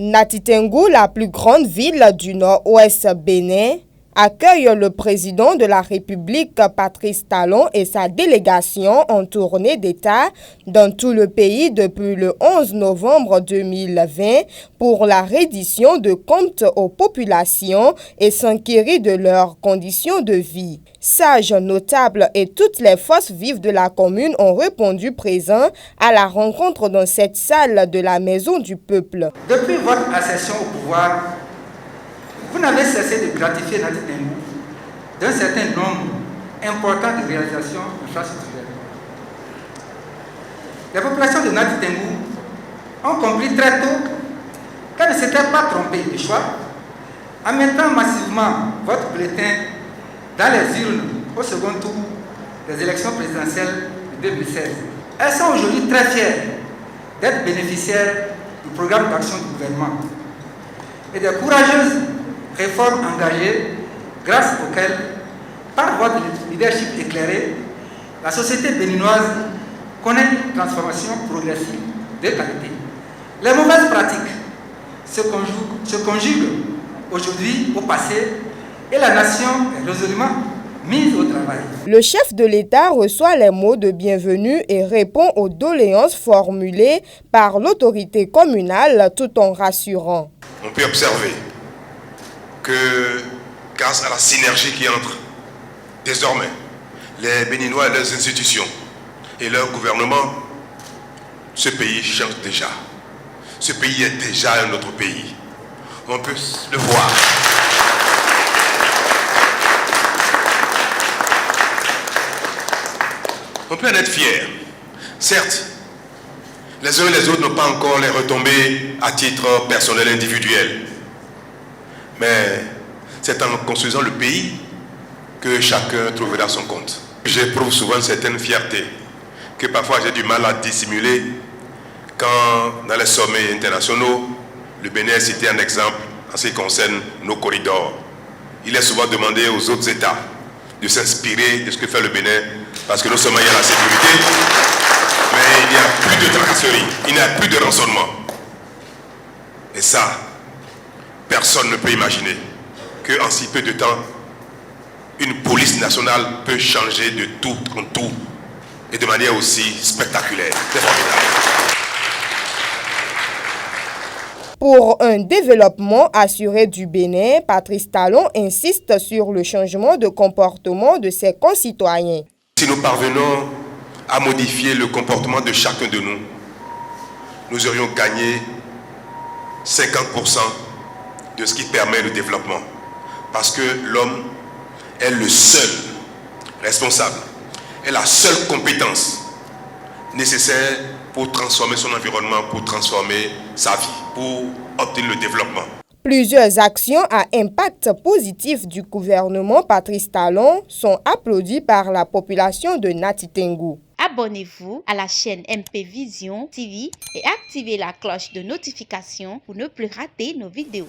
Nati Tengu, la plus grande ville du nord-ouest Bénin, accueille le président de la République, Patrice Talon, et sa délégation en tournée d'État dans tout le pays depuis le 11 novembre 2020 pour la reddition de comptes aux populations et s'enquérir de leurs conditions de vie. Sages, notables et toutes les forces vives de la commune ont répondu présents à la rencontre dans cette salle de la Maison du Peuple. Depuis votre accession au pouvoir, vous n'avez cessé de gratifier Nati Tengu d'un certain nombre important de réalisations infrastructurelles. Les populations de Nati Tengu ont compris très tôt qu'elles ne s'étaient pas trompées de choix en mettant massivement votre bulletin dans les urnes au second tour des élections présidentielles de 2016. Elles sont aujourd'hui très fières d'être bénéficiaires du programme d'action du gouvernement et des courageuses réformes engagées grâce auxquelles, par votre leadership éclairé, la société béninoise connaît une transformation progressive de qualité. Les mauvaises pratiques se conjuguent aujourd'hui au passé et la nation est résolument mise au travail. Le chef de l'État reçoit les mots de bienvenue et répond aux doléances formulées par l'autorité communale tout en rassurant. On peut observer que grâce à la synergie qui entre désormais les Béninois et leurs institutions et leur gouvernement, ce pays change déjà. Ce pays est déjà un autre pays. On peut le voir. On peut en être fier. Certes, les uns et les autres n'ont pas encore les retombées à titre personnel individuel. Mais c'est en construisant le pays que chacun trouvera son compte. J'éprouve souvent une certaine fierté que parfois j'ai du mal à dissimuler quand dans les sommets internationaux, le Bénin est cité en exemple en ce qui concerne nos corridors. Il est souvent demandé aux autres États de s'inspirer de ce que fait le Bénin parce que non seulement il y a la sécurité, mais il n'y a plus de tracasserie, il n'y a plus de rançonnement. Et ça, personne ne peut imaginer qu'en si peu de temps, une police nationale peut changer de tout en tout et de manière aussi spectaculaire. C'est formidable. Pour un développement assuré du Bénin, Patrice Talon insiste sur le changement de comportement de ses concitoyens. Si nous parvenons à modifier le comportement de chacun de nous, nous aurions gagné 50% de ce qui permet le développement. Parce que l'homme est le seul responsable, est la seule compétence nécessaire pour transformer son environnement, pour transformer sa vie, pour obtenir le développement. Plusieurs actions à impact positif du gouvernement Patrice Talon sont applaudies par la population de Nati Tengu. Abonnez-vous à la chaîne MP Vision TV et activez la cloche de notification pour ne plus rater nos vidéos.